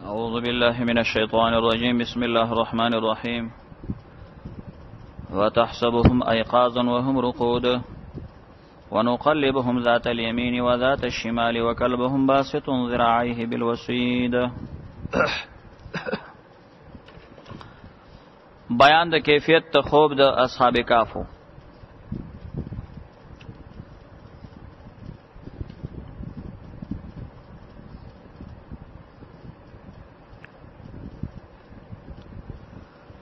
أعوذ بالله من الشيطان الرجيم. بسم الله الرحمن الرحيم. وتحسبهم أيقاظا وهم رقود ونقلبهم ذات اليمين وذات الشمال وكلبهم باسط ذراعيه بالوسيد. بیان د کیفیت خوب د اصحاب کافو.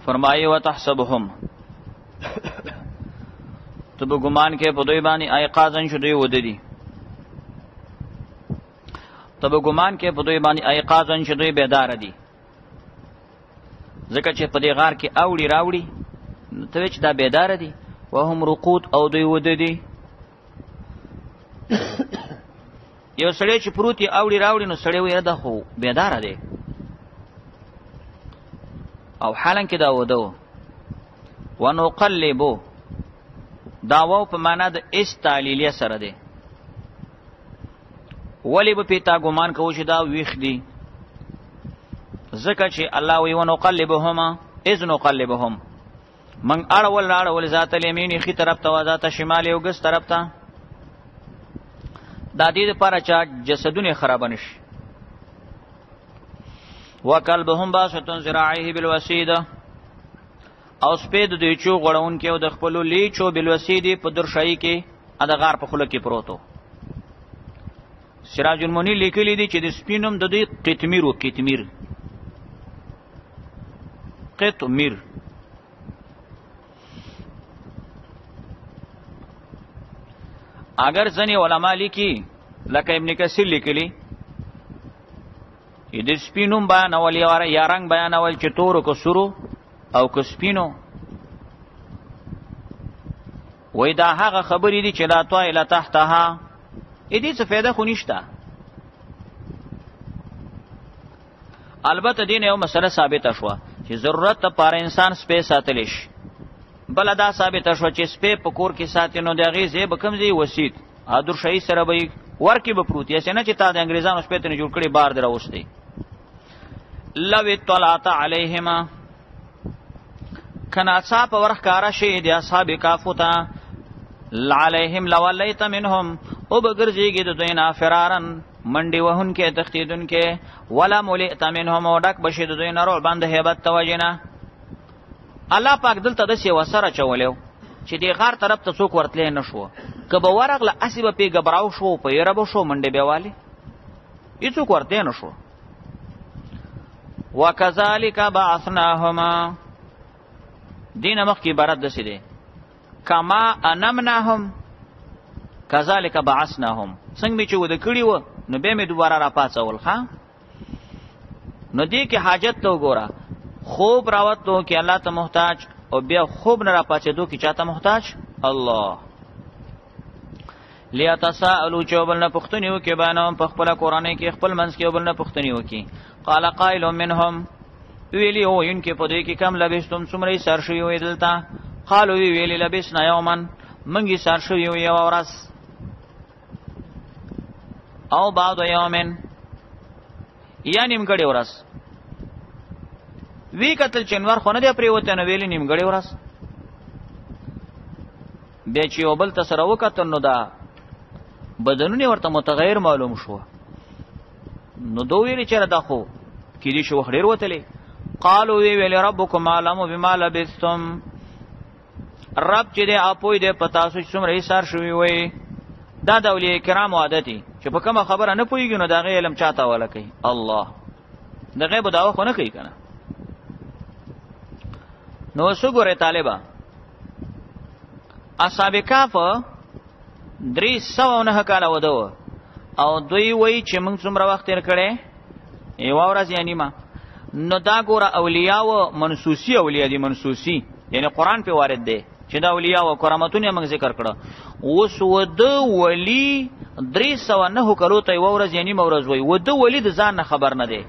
فرمایي وتحسبهم تو به ګمان کې په دوی باندې ایقاظن شو دوی وددي. تو به ګمان کې په دوی باندې ایقاظن شو دوی بیدار دي. ځکه چې په دې غار کې اوړي راوړي ته چې دا بیدار دي. وهم رقود او دوی وددي. یو سړی چې پروتي اوړي راوړي نو سړی وایي دا خو بیدار دی او حالن کې دا ودو. ونقلبو دا واو په معنا د استعلیلیه سره دی. ولی به پیتا ګمان کوو چې دا ویخ دی ځکه چې الله وی ونقلبهما اذ نقلبهم من اړول ذات الیمین خي طرف ته و ذات شمال او ګس طرف ته. دا دې لپاره چې جسدونه خراب نشي. وکلبهم باسط ذراعيه بالوسيد او سپید دوی چو غړون کې او د خپل لیچو بالوسيد په درشای کې ادا غار په خله کې پروتو. سراج المنی لیکلی دی چې د سپینم د دوی قطمیر او قطمیر اگر ځنی علما لیکي لکه ابن کثیر لیکلی د سپینوم بیان اول یا رنگ بیان اول چې تورو کو سرو او کو سپینو وای دا هغه خبرې دي چې لا طائله تحتها دې څه فایده خو نشته. البته دین یو مسله ثابته شوه چې ضرورت پر انسان سپې ساتل شي. بل دا ثابته شوه چې سپې په کور کې ساتي نو دغه زی به کم زی وسید ادر شي سره به ورکی به پروت یې نه چې تا د انګریزانو سپې ته جوړ کړي بار دروستي. لو اطلعت علیهما کنا صاحب ورخ کارا شي د اصحاب کافو ته علیهم لولیت منهم او بغرزیږي د دوی نه فرارن منډي وهن کې تختیدون کې ولا ملئت منهم او ډک بشي د دوی نه رو باندې hebat توجنه. الله پاک دلته د سی وسره چولیو چې دی غار طرف ته څوک ورتلې نشو. کبه ورغله اسبه پی غبراو شو په یره شو منډي بیوالی هیڅوک ورته نشو. وکذالک بعثناهما دین مخ کی عبارت دسی دی کما انمناهم کذالک بعثناهم څنګه چې ود کړي و نو به می دوباره را پاتول ښا. نو دې کې حاجت تو ګورا خوب راوت تو کې الله ته محتاج او بیا خوب نه را پاتېدو کې چاته محتاج الله. لیتساءلوا چوبل نه پختنی و کې باندې په خپل قرآن کې خپل منځ کې وبل نه پختنی و کې. قال قائل منهم ویلی او ان کې په دې کې کم لبستم څومره سر شوی وې دلته. قالوا ویلی لبسنا یوما منګي سر شوی یو ورځ او بعد یومن یا نیمګړی ورځ. وی قتل چنور خونه دی پریوته نو ویلی نیمګړی ورځ. بیا چې وبل تسره وکتل نو دا بدنونه ورته متغیر معلوم شو. نو دوی ویل چې دا خو کې دي شو خډیر وتلې. قالوا ویل ربکم علم بما لبستم رب چې دې اپوی دې پتا سو څومره سار شوی وي. دا د اولیاء کرام عادتي چې په کومه خبره نه پويږي نو دا غي علم چاته ولا کوي الله د غیب داوا خو نه کوي کنه. نو وسګوره طالبہ اصحاب کاف 309 کاله ودو او دوی وای چې موږ څومره وخت تیر کړي یو ورځ یعنی ما. نو دا ګوره اولیاء او منسوسی اولیاء دي منسوسی یعنی قران په وارد دی چې دا اولیاء او کرامتونه موږ ذکر کړه. اوس ود ولی 309 کلو ته یو ورځ یعنی مورز وای ود ولی د ځان نه خبر نه دی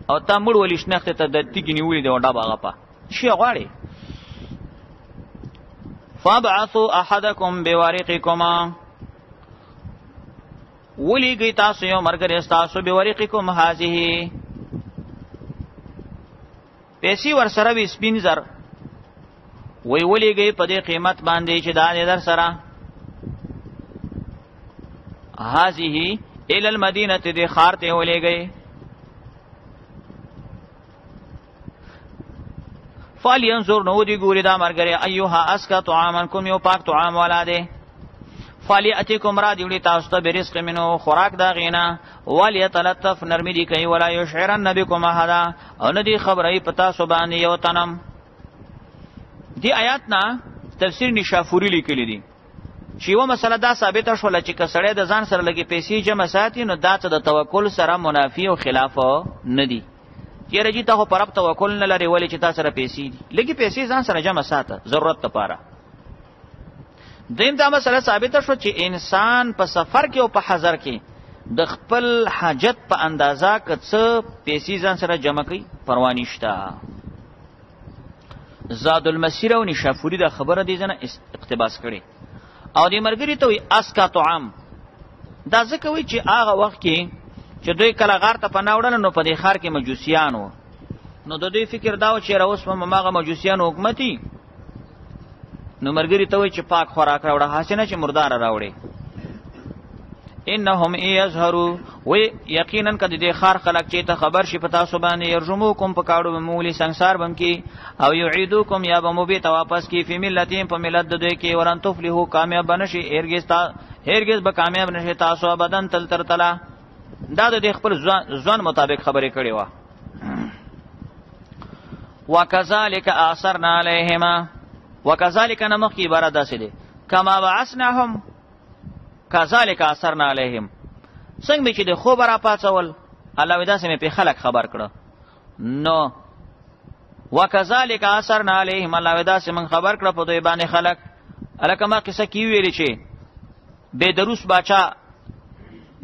او تا مړ ولی شنخته ته د تیګ نیولې دی وډا باغه په شي غواړي. فابعثوا احدكم بورقكما ولی گئی تاسو یو مرګ رستاسو بورقکم هذه پیسې ور سره وي سپین زر وی ولېږئ په دې قیمت باندې چې دا دې در سره هذه الى المدینه دې ښار ته ولېږئ فلینظر نو دی ګوري دا مرګره ایها اسکا طعاما کوم یو پاک طعام ولاده فلیاتکم را دیولی تاسو ته برزق منو خوراک دا غینا ولیتلطف نرمی دی کوي ولا یشعرن بكم احد او ندی خبرای پتا سو باندې یو تنم دی آیات نا تفسیر نشافوری لیکلی دی چې و مسله دا ثابته شول چې کسړې د ځان سره لګي پیسې جمع ساتي نو دا ته د توکل سره منافی او خلاف نه دی یره جی ته په رب توکل نه لري ولی چې تاسو سره پیسې دي لګي پیسې ځان سره جمع ساته ضرورت لپاره دیم دا مسله ثابته شو چې انسان په سفر کې او په حضر کې د خپل حاجت په اندازا کڅ پیسې ځان سره جمع کوي پروا نشته زاد المسیر او نشافوری دا خبره دي ځنه اقتباس کړي او دې مرګري ته وي اسکا طعام دا ځکه وي چې هغه وخت کې چې دوی کله غار ته پناوړل نو په دې خار کې مجوسیانو نو د دوی فکر داو چې راوس په ماغه مجوسیانو حکومتي نو مرګري ته وي چې پاک خوراک راوړه حسنه چې مردار راوړي انهم یظهروا و یقینا کدی د خار خلق چې ته خبر شي پتا سو باندې يرجموکم په کاړو مولی ਸੰسار بم کی او یعیدوکم یا بموبی ته واپس کی فی ملتین په ملت د دوی کې ورن تفلحو کامیاب بنشي هرگز به کامیاب نشي تاسو ابدن تل تر تلا دا د خپل ځوان مطابق خبرې کړې و وکذالک اثرنا علیهما وکذالک نمخ کی عبارت داسې ده کما بعثناهم کذالک اثرنا علیهم څنګه چې د خو برا پاتول الله ودا سمې په خلق خبر کړه نو وکذالک اثرنا علیهم الله ودا سمې خبر کړه په دوی باندې خلق الکما قصه کی ویل چې به دروس باچا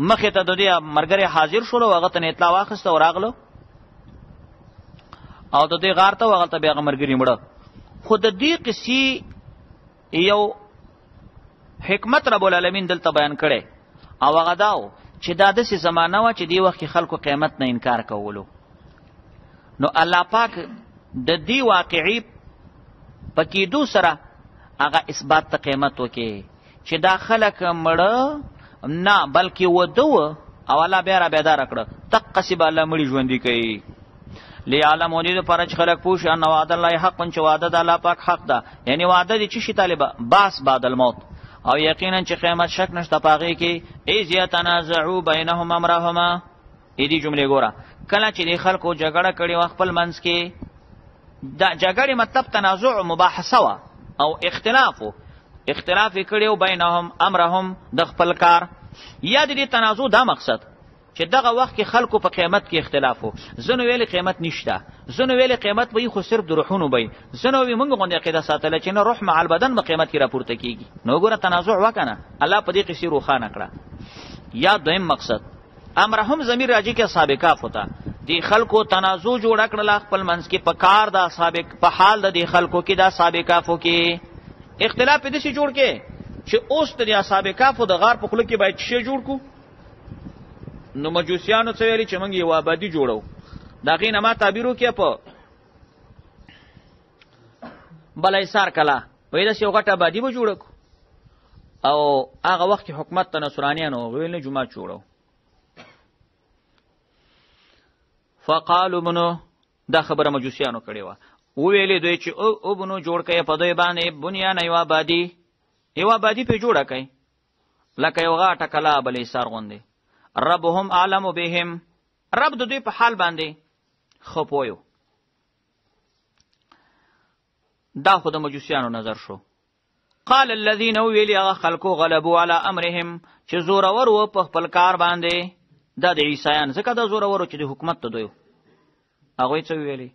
مخه ته د دې مرګره حاضر شول او هغه ته اطلاع واخسته او راغلو او د دې غار ته هغه ته بیا مرګري مړه خود دې قصې یو حکمت رب العالمین دلته بیان کړي او هغه داو چې دا د سې زمانہ وا چې دی وخت خلکو قیامت نه انکار کولو نو الله پاک د دې واقعي پکې دو سره هغه اثبات ته قیامت وکي چې دا خلک مړه نه بلکې ودو او الله بیا را بیدار کړ تقسب الله مړي ژوندۍ کوي لیعلم ودید پرچ خلق پوش ان وعد الله حق چې وعده د الله پاک حق ده یعنی وعده دي چې شي طالبہ باس بعد الموت او یقینا چې قیامت شک نشته پاغي کې ایز یتنازعوا بینهم امرهما دې جمله ګوره کله چې خلکو جګړه کړي خپل منځ کې دا جګړه مطلب تنازع مباحثه او اختلاف کړي او بینهم امرهم د خپل کار یا دې تنازع دا مقصد چې دغه وخت کې خلکو په قیامت کې اختلاف وو زنو ویل قیامت نشته زنو ویل قیامت وي خو صرف د روحونو وي زنو وی موږ غونډه عقیده ساتل چې نه روح مع البدن په قیامت کې راپورته کیږي نو ګوره تنازع وکنه الله په دې کې سیرو خانه کړه یا دویم مقصد امرهم ضمیر راځي کې سابقاف ہوتا دی خلکو تنازع جوړ کړل خپل منځ کې په کار دا سابق په حال د خلکو کې دا سابقافو کې اختلاف دې شي جوړ کې چې اوس د سابقافو د غار په خله کې باید شي جوړ کو نو مجوسیانو څه ویلي چې موږ یو آبادی جوړو دا غینه ما تعبیرو کې په بلایسار کلا وای دا یو غټه آبادی به جوړو او هغه وخت حکومت ته نصرانیانو ویل نه جمعه جوړو فقالوا منو دا خبره مجوسیانو کړي و ویلې دوی چې او بنو جوړ کړي په دوی باندې بنیان یو آبادی په جوړه کړي لکه یو غټه کلا بلایسار غوندي ربهم اعلم بهم رب د دوی په حال باندې خپویو دا خود مجوسیانو نظر شو قال الذين ویلی خلقو غلبوا على امرهم چې زور اور و په خپل کار باندې د عیسایان زکه د زور اور چې د حکومت ته دوی هغه څه ویلی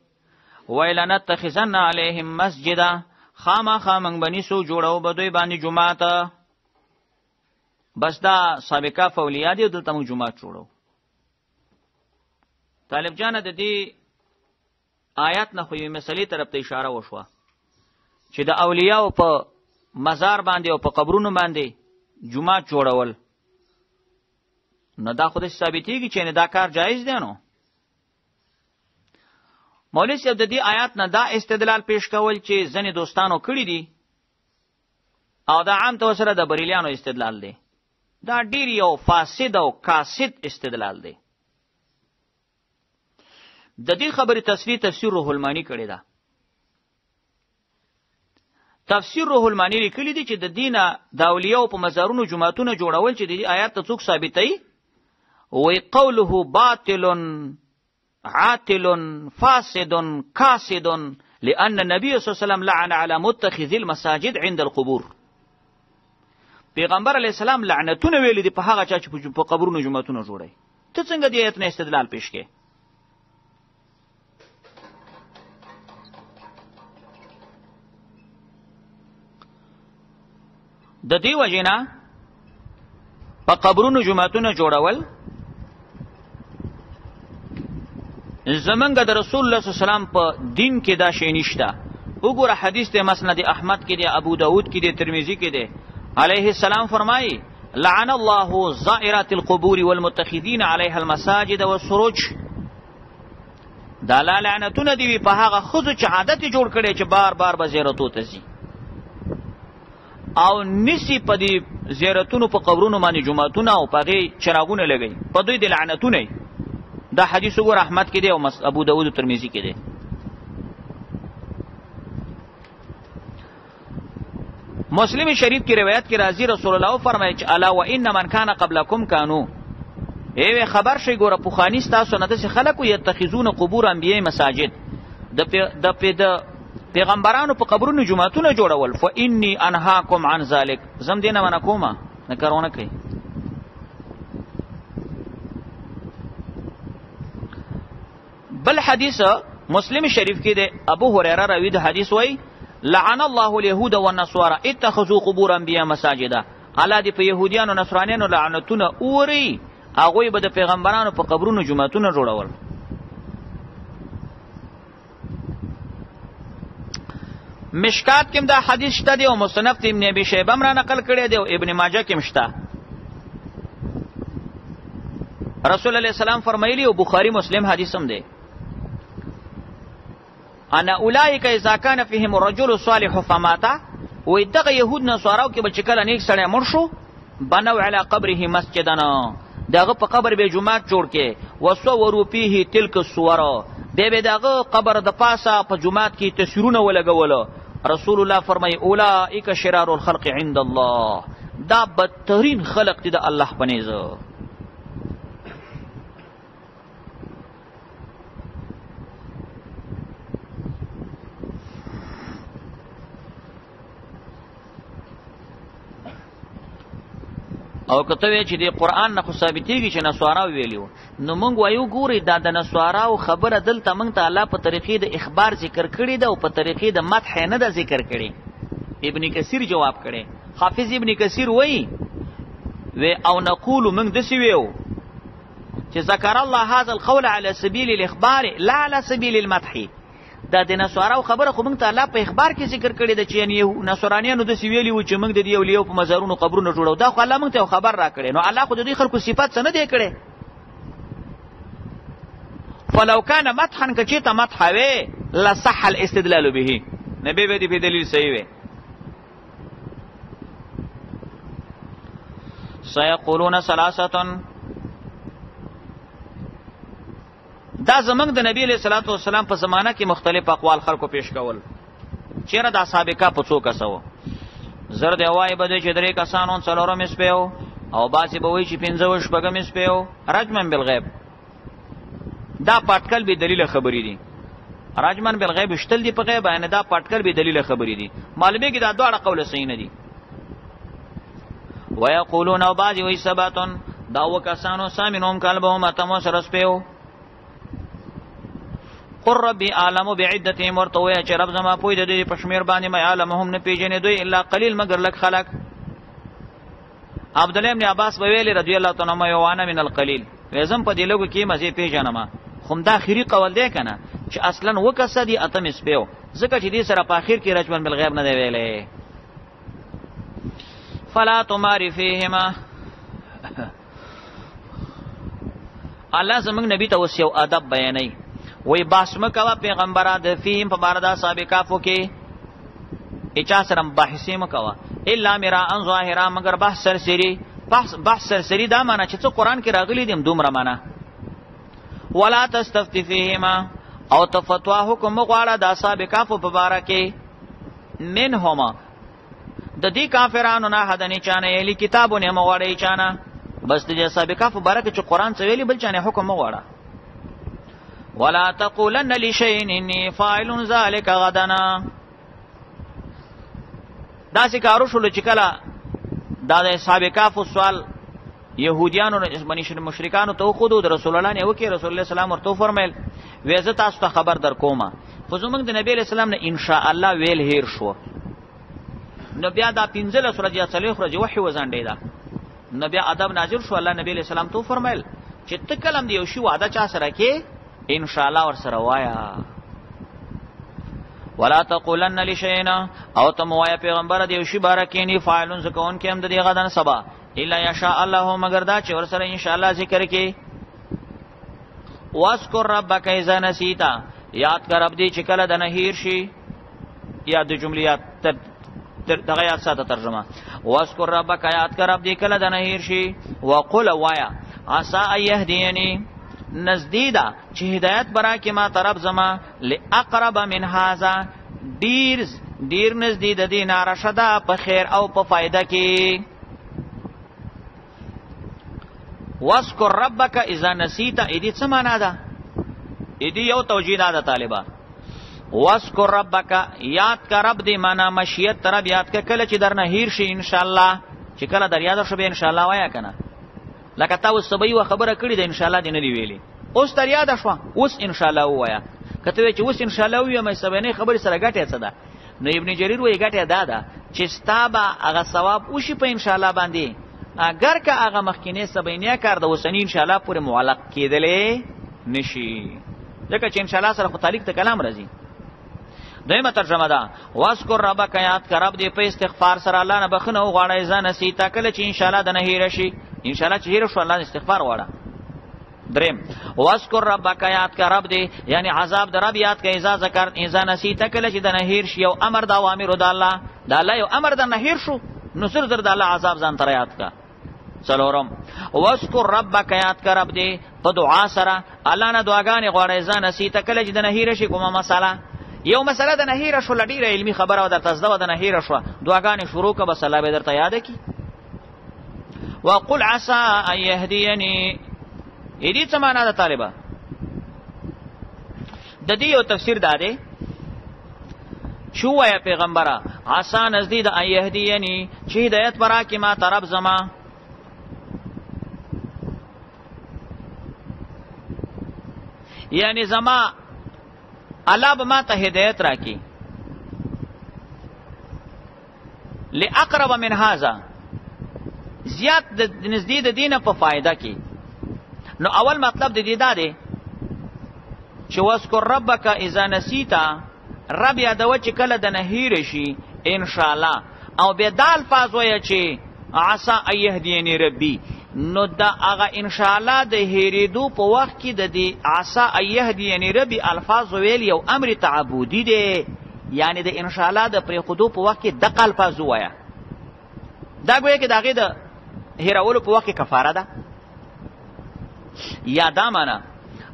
ویلنتخذن عليهم مسجدا خامخا من بني سو جوړو به دوی باندې جمعه بس دا سابقه فولیه دی دلته موږ جمعه جوړو طالب جان د دې آیات نه خو یې مسلې طرف ته اشاره وشوه چې د اولیاء په مزار باندې او په قبرونو باندې جمعه جوړول نو دا خو د ثابتېږي چې نه دا کار جایز دی نو مولوی صاحب د دې آیات نه دا استدلال پیش کول چې ځنې دوستانو کړی دي او دا عام طور سره د بریلیانو استدلال دی، دا ډیر یو فاسد او کاسد استدلال دی. د دې خبرې تفسیر روح المانی کړی دا. تفسیر روح المانی لیکلی دی چې د دینه د اولیاء په مزارونو جماعتونه جوړول چې د دې آیات ته څوک ثابتوي، وی قوله باطل عاطل فاسد کاسد لأن النبي صلی الله علیه وسلم لعن على متخذ المساجد عند القبور. پیغمبر علیه السلام لعنتونه ویلي دي په هغه چا چې په قبرونو جماعتونه جوړي. ته څنګه دې آیت نه استدلال پیش کې؟ د دې وجنه په قبرونو جماعتونه جوړول زمونږ د رسول الله صلی الله علیه وسلم په دین کې دا شی نشته. وګوره حدیث ته مسند احمد کې دی، ابو داود کې دی، ترمذی کې دی. علیه السلام فرمایي لعن الله زائرات القبور والمتخذین علیها المساجد والسروج. دا لعنتونه دی په هغه خود چې عادت جوړ کړي چې بار بار به زیارتو ته ځي او نسی په دې زیارتونو په قبرونو باندې جمعتونه او پغې چراغونه لګي، په دوی د لعنتونه. دا حدیث وګور احمد کې دی او ابو داود او ترمذی کې دی. مسلم شریف کی روایت کې راځي رسول الله فرمایي چې الا وان من كان قبلكم كانوا، ایوه خبر شي ګوره پوخانی تاسو نه د خلکو یتخذون قبور انبیاء مساجد، د پیغمبرانو په قبرونو جمعتونه جوړول. فإني انهاكم عن ذلك، زم دینه ونه کومه نه کارونه کوي. بل حدیث مسلم شریف کې د ابو هريره راوي د حدیث وای لعن الله اليهود والنصارى اتخذوا قبور انبياء مساجدا. الله دې په يهوديانو نصرانيانو لعنتونه اوري، هغه به د پیغمبرانو په قبرونو جمعتونه جوړول. مشکات کې دا حدیث شته دی او مصنف ابن ابي شيبه را نقل کړی دی او ابن ماجه کې مشته. رسول الله سلام فرمایلی او بخاری مسلم حدیث هم دی انا اولئک اذا كان فيهم الرجل صالح فمات، و دغه يهود نصاراو کې بچ کله نیک سړی مړ شو، بنو علی قبره مسجدنا، دغه په قبر به جمعات جوړ کې، وصوروا فيه تلك الصور، به دغه قبر د پاسه په جمعات کې تصویرونه ولګول. رسول الله فرمای اولئک شرار الخلق عند الله، دا بدترین خلق دي د الله پنيزه. او کته وی چې د قران نه خو ثابتېږي چې نسوارا ویلیو، نو مونږ وایو ګوري دا د نسوارا خبره دلته مونږ ته الله په طریقې د اخبار ذکر کړی ده او په طریقې د مدح نه ده ذکر کړی. ابن کثیر جواب کړي، حافظ ابن کثیر وایي و او نقول مونږ دسی ویو چې ذکر الله هذا القول على سبيل الاخبار لا على سبيل المدح. دا د نسوارا خبره خو موږ ته الله په اخبار کې ذکر کړی د چې یو نسورانیانو د سویلی و چې موږ د دې اولیاء په مزارونو قبرونو جوړو، دا خو الله موږ ته خبر را کړی. نو الله خو د دې خلکو صفات څه نه دی کړی. فلو كان مدحا کچې ته مدح وي لصح الاستدلال به، نبی به دې په دلیل صحیح وي. سيقولون ثلاثه، دا زمنګ د نبی علیہ الصلوۃ والسلام په زمانہ کې مختلف اقوال خلکو پیش کول. چیرې دا سابقه په څو کسو زر دی وای بده چې درې کسانو څلورم اسپیو او باسي به وای چې 15 شپږم اسپیو رجمن بالغیب. دا پټکل به دلیل خبرې دي، رجمن بالغیب شتل دی په غیب، ان دا پټکل به دلیل خبرې دي. معلومه کې دا دواړه قول صحیح نه دي. ويقولون او باجی وای سباتون، دا وکسانو سامنهم کلبهم اتمو سرسپیو. قر ربي اعلم بعدتهم، ورتوي چې رب زما پوی د دې پشمیر باندې ما علمهم نه پیژنې دوی الا قليل مگر لک خلق. عبد الله ابن عباس ویل رضی الله تعالی عنہ وانا من القليل، وزم په دې لګو کې مزه پیژنم. خو دا اخیری قول دی کنه چې اصلا وکسدي اتم سپیو، ځکه چې دې سره په اخر کې رجمن بالغیب نه دی ویلې. فلا تمار فيهما، الله زمنګ نبی ته وسیو ادب بیانای وی بحث مکوا پیغمبره د فیم په بار د اصحاب کافو کې اچا سره بحث مکوا الا میرا ان ظاهرا مگر بحث سرسری بحث سرسری دا معنا چې څو قران کې راغلي دي دومره معنا ولا تستفتی فیهما او تفتوا حکم غواړه د اصحاب کافو په بار کې منهما د دې کافرانو نه حدنی چانه یلی کتابونه مغواړي چانه بس د اصحاب کافو بار کې چې قران څه ویلي بل چانه حکم مغواړه ولا تقولن لشيء اني فاعل ذلك غدا دا چې کارو شول چې کله دا د اصحاب کافو سوال يهوديانو باندې مشرکانو ته خود د رسول الله نه وکي رسول الله سلام ورته فرمایل وېزه تاسو ته خبر در کومه خو زمونږ د نبی اسلام نه ان شاء الله ویل هیر شو نو بیا دا 15 سورې یا 4 ورځې وحي وزانډې دا نو بیا ادب نازل شو الله نبی اسلام ته فرمایل چې ته کلم دی یو شی وعده چا سره کې ان شاء الله ور سره وایا ولا تقولن لشيء او تموایا پیغمبر دی یو شی بارکینی فاعلون زکون کې هم د دې غدان سبا الا یشاء الله مگر دا چې ور سره ان شاء الله ذکر کې واذكر ربك اذا نسيت یاد کر رب دې چې کله د نهیر شي یا د جملیات دغه یاد ساته ترجمه واذكر ربك یاد کر رب دې کله د نهیر شي وقل وایا عسى ايهديني نزدیدا چې هدایت برا کې ما طرف زما لاقرب من هذا ډیر نزدید دي نارشدا په خیر او په فائدہ کې واذكر ربك اذا نسيت اې څه معنا ده اې یو توجیه ده طالبہ واذكر ربك یاد کا رب دې معنا مشیت رب یاد کا کله چې درنه هیر شي ان شاء الله چې کله در یاد شوه ان شاء الله وایا کنه لکه تاسو سبي و خبره کړی ده ان شاء الله دې نه دی ویلي اوس در یاد شوه اوس ان شاء الله وایا کته چې اوس ان شاء الله ویه مې سبنه خبره سره غټه څه ده نو ابن جرير وایي غټه ده چې ستابه هغه ثواب وشي په ان شاء الله باندې اگر که هغه مخکینه سبینه کار د وسنی ان شاء الله پورې معلق کېدلې نشي ځکه چې ان شاء الله سره خو تعلق ته کلام راځي دیمه ترجمه ده واذكر ربك یاد کر رب دې په استغفار سره الله نه بخنه وغواړي ځان سیتا کله چې ان شاء الله د نه هیر شي ان شاء الله چې هیر شو الله استغفار وغواړه دریم واذكر ربك یاد کر رب دې یعنی عذاب در رب یاد کړه اذا ذکر اذا نسیتا کله چې د نه هیر شي او امر د اوامر د الله یو امر د نه هیر شو نو سر در د الله عذاب ځان تر یاد کا څلورم واذكر ربك یاد کر رب دې په دعا سره الله نه دعاګانې غواړي ځان سیتا کله چې د نه هیر شي کومه مساله یو مسله د نهیره شو لډیره علمی خبره او د تصدیق د نهیره شو دعاګانې شروع ک بس الله به درته یاد کی وقل عسى ان يهديني دې څه معنا ده طالبہ د دې یو تفسیر داده شو یا پیغمبره عسى نزدید ان يهديني چې هدایت برا کی ما طرف زما یعنی زما الله به ما ته هدایت راکې لاقرب من هذا زیات د نزدید دینه په فائدہ کې نو اول مطلب د دې دا دی چې واذكر ربك اذا نسيت رب یادو چې کله د نهیر شي ان شاء الله او به د الفاظ وایي چې عسى ان يهديني ربي نو دا هغه ان شاء الله د هریدو په وخت کې د دې عسى ان يهديني ربي الفاظ ویل یو امر تعبدي دی یعنی د ان شاء الله د پرې خودو په وخت کې د الفاظ وایا دا ګویا کې دغه د هیرولو په وخت کې کفاره ده یا دا معنا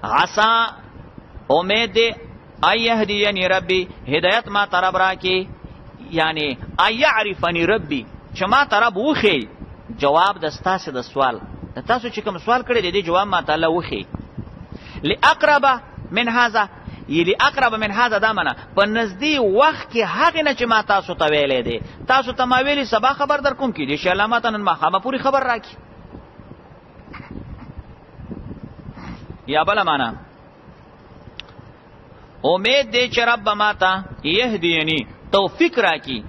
عسى امید ان يهديني ربي هدایت ما طرف راکې یعنی ان يعرفني ربي چې ما طرف وخی جواب د ستاسو د سوال د تاسو چې کوم سوال کړی دی جواب ما تعالی وخی لاقرب من هذا یلی اقرب من هذا دا معنا په نزدې وخت کې هغه نه چې ما تاسو ته ویلې دي تاسو ته ما ویلي سبا خبر در کوم کې دي چې علامات نن ما خامه پوری خبر راکی یا بل معنا امید دې چې رب ما ته يهديني توفیق راکی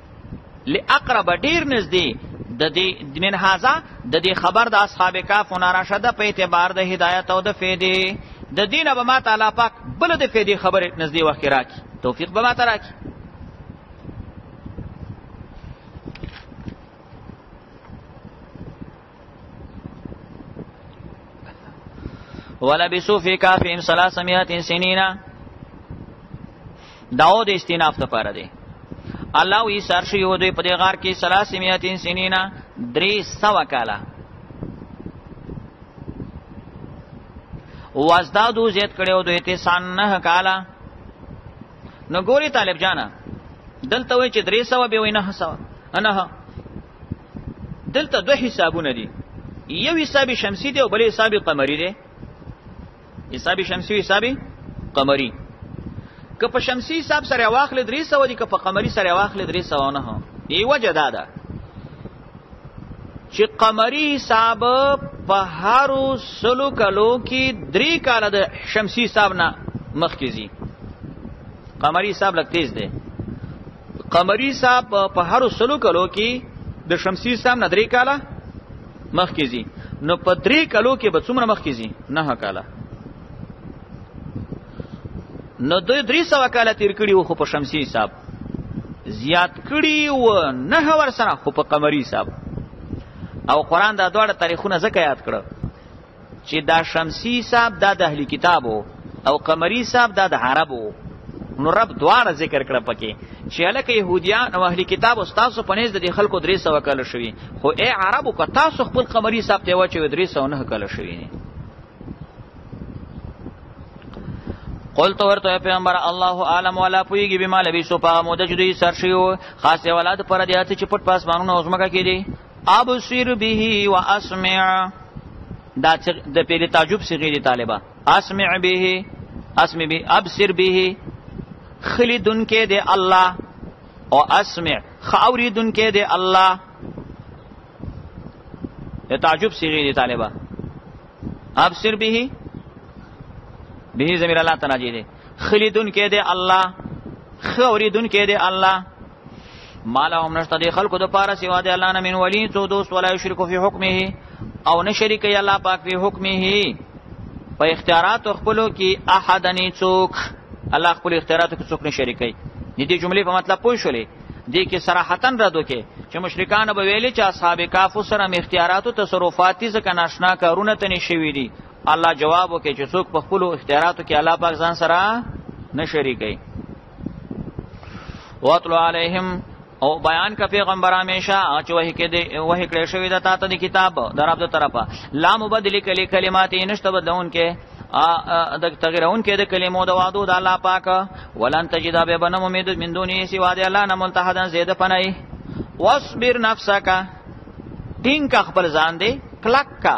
لاقرب ډیر نزدې د دې من هاذا د دې خبر د اصحاب کهف نارشده په اعتبار د هدایت او د فیدې د دینه به ما تعالی پاک بل د فیدې خبره نزدې وخت راکی توفیق به ما ته راکی ولبسوا في كهفهم 300 سنين داو د استیناف لپاره دی. الله وی سر شي و دوی په دې غار کې 300 سنینا 300 کاله وازدادو زیات کړو دوی ته 9 کاله. نو ګوري طالب جانا دلته وای چې 300 به وینه 900 نه دلته دوه حسابونه دي، یو حساب شمسی دی او بل حساب قمری دی. حساب شمسی او حساب قمری. که په شمسی حساب سره واخل 300 دي، که په قمری سره واخل 300 نه. دی وجه دا ده چې قمری حساب په هارو سلو کلو کې 3 کاله د شمسی حساب نه مخکې زی. قمری حساب لږ تیز دی. قمری حساب په هارو سلو کلو کې د شمسی حساب نه 3 کاله مخکې زی. نو په 3 کلو کې به څومره مخکې زی؟ 9 کاله. نو دوی 300 کاله تیر کړي وو خو په شمسی حساب، زیات کړي و 9 ور سره خو په قمری حساب. او قران دا دواړه تاریخونه ځکه یاد کړه چې دا شمسی حساب دا د اهلی کتابو او قمری حساب دا د عربو. نو رب دواړه ذکر کړه پکې چې الکه يهوديان او اهلی کتاب او تاسو په نيز د خلکو 300 کاله شوي، خو اے عربو که تاسو خپل قمری حساب ته واچوي 309 کاله شوي نه. قلت ورته پیغمبر الله عالم ولا پویږي بما لبسو په موده جدي سر شيو خاصه ولادت پر دیات چې پټ پاسمانونه اوسمګه کېدي. ابصر به واسمع دا د پیری تعجب صيغه دي طالبہ. اسمع به اسمع به ابصر به خلیدن کې دی الله او اسمع خاوریدن کې دی الله. د تعجب صيغه دي طالبہ. ابصر به به زمیر الله تعالی دی. خلیدن کې دی الله خاوریدن کې دی الله. مالهم نشته دی خلقو د پاره سوا دی الله نه من ولی تو دوست ولا یشرک فی حکمه او نشریک ی الله پاک فی حکمه په اختیارات خپلو کې احدنی څوک. الله خپل اختیاراتو کې څوک نه شریکي. دې جملې په مطلب پوه شولې. دې کې صراحتن را دوکې چې مشرکان به ویلي چې اصحاب کهف سره اختیاراتو تصرفاتي ځکه ناشنا کارونه تني شوي دي. الله جواب وکړي چې څوک په خپل اختیاراتو کې الله پاک ځان سره نه شریکي. واتلو علیهم او بیان کا پیغمبر همیشه چې وحی کې دی وحی کړی شوی د تاسو د کتاب دراب د طرفه لا مبدل کلمات نشته بدلون کې د تغیرون کې د کلمو د وعدو د الله پاک. ولن تجد به بنم امید من دونی سوا د الله نه ملتحدن زید پنای. واصبر نفسک دین کا خپل ځان دی کلک کا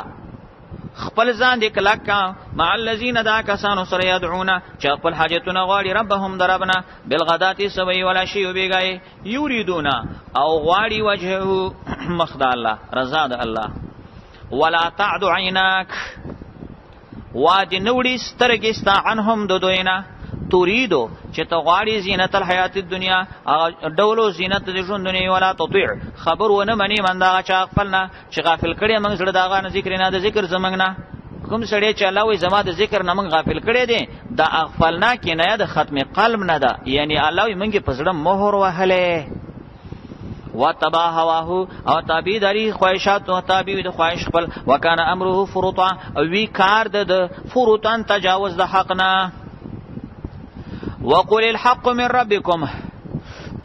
خپل ځان دی کلک کا مع الذین دا کسانو سره یدعون چې خپل حاجتونه غواړي ربهم دربنا بالغداة سوی ولا شی وبګای یریدون او غواړي وجهه مخد الله رضا د الله. ولا تعد عیناک وادي نوړي سترګستا عنهم دو دوینا تريدو چې ته غواړي زینت الحیات الدنیا ډولو زینت د ژوند دنیا. ولا تطيع خبر ونه منی من دا چې غفلنا چې غافل کړي موږ زړه داغه نه ذکر نه د ذکر زمنګ نه کوم سړی چې الله وي زما د ذکر نه موږ غافل کړي دي دا اغفلنا کې نه د ختم قلب نه ده. یعنی الله وي موږ په زړه مهر وهله وتبا هواه او تابع داری خواهشات او تابع د خواهش خپل. وکانه امره فرطا او وی کار د فرطان تجاوز د حق نه. وقل الحق من ربكم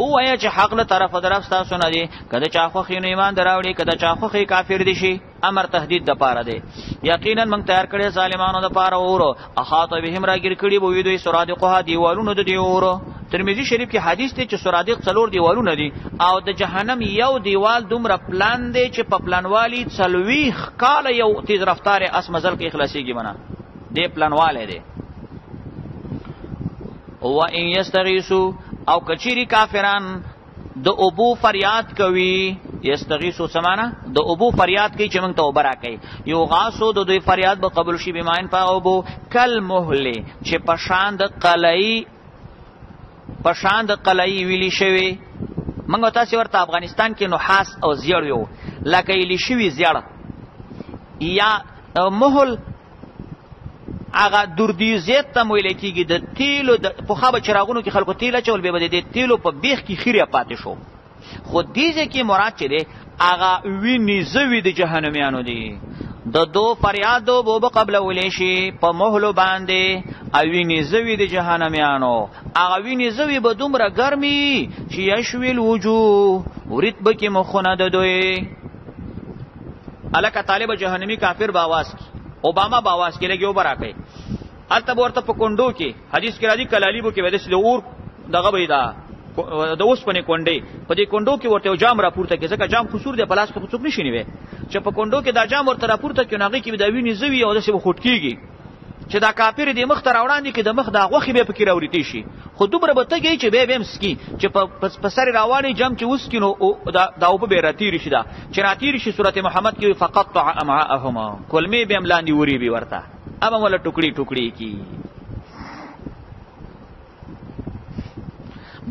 او یا چې حق له طرف درف تاسو نه دي. کله چا خو خینو ایمان دراوړي کله چا خو خې کافر دي شي امر تهدید د پاره دی. یقینا موږ تیار کړی ظالمانو د پاره اورو احاط بهم راګر کړي بو وی دوی سرادقه دیوالونو د دیورو. ترمذی شریف کې حدیث ته چې سرادق څلور دیوالونه دي او د جهنم یو دیوال دومره پلان دی چې په پلانوالی 40 کال یو تیز رفتار اس مزل کې اخلاصيږي بنا دی پلانواله دی. او ان یستغیثو او کچيري کافران د ابو فریاد کوي. یستغیثو سمانا د ابو فریاد کوي چې موږ توبه راکړي. یو غاسو د دوی فریاد به قبول شي بماین په ابو کل مهله چې پشان د قلعی ویلی شوی. موږ تاسو ورته افغانستان کې نحاس او زیړ یو لکه ویلی شوی زیړ یا مهل هغه دردیزیت ته ویل کېږي. د تیلو د پوخا به چراغونو کې خلکو تیل چول به د تیلو په بیخ کې خیره پاتې شو. خو دې کې مراد چې دی هغه ویني زوی د جهنميانو دی. د دو فریادو بوب قبل ولیشي په مهلو باندې او ویني زوی د جهنميانو هغه ویني زوی به دومره ګرمي چې یشویل وجوه ورید بکی مخونه د دوی الکه طالب جهنمی کافر باواز کی اوباما باواز کی لګیو براکې الته ورته په کندو کې حدیث کې راځي کلالیبو کې ودس د اور دغه بيدا د اوس پنې کونډې په دې کندو کې ورته جام راپورته کې ځکه جام خسور دی پلاس په څوک نشي نیوي چې په کندو کې دا جام ورته راپورته کې ناغي کې د ویني زوی او د څه خټ کېږي چې دا کافر دی مخ ته راوړاندې کې د مخ دا غوخي به پکې راوړې شي خو دومره به تګي چې به هم سکی چې په سر راوړي جام چې وسکینو دا او به راتیر شي دا چې راتیر شي سورته محمد کې فقط امعاءهما کلمې به املاندې وری به ورته اما ولا ټوکړي ټوکړي کی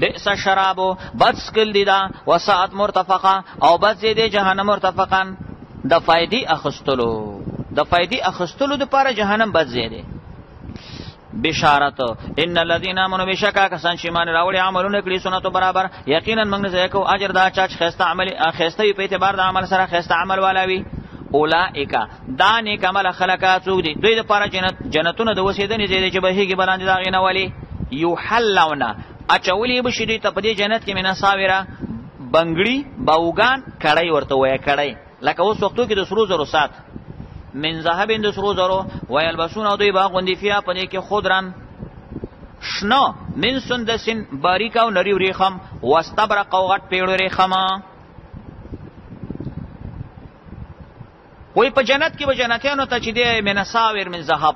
بئس شرابو بد سکل دیدا وساعت مرتفقا او بد زیده جهنم مرتفقا د فائدې اخستلو د پاره جهنم بد زیده بشارت ان الذين امنوا بشکا کسان چې ایمان راوړي عملونه کړی سنتو برابر یقینا موږ نه ځکو اجر دا چا خسته عمل خسته په اعتبار د عمل سره خسته عمل والاوي اولائک دا نیک عمل خلقات دوی د پاره جنتونه د وسیدنې زیده چې بهږي بلاندې دا غینه والی یحلون اچولی بشری ته په دې جنت کې مینا ساویرا بنگړی باوغان کړای ورته وای کړای لکه اوس وختو کې د سرو زرو سات من ذهب د سرو زرو ويلبسون او دوی باغوندې فیا په دې کې خضرن شنو من سندسن باریک او نری ریخم واستبرق او غټ پیړو ریخما وای په جنت کې به جنتیانو ته چې دی مینا ساویر من ذهب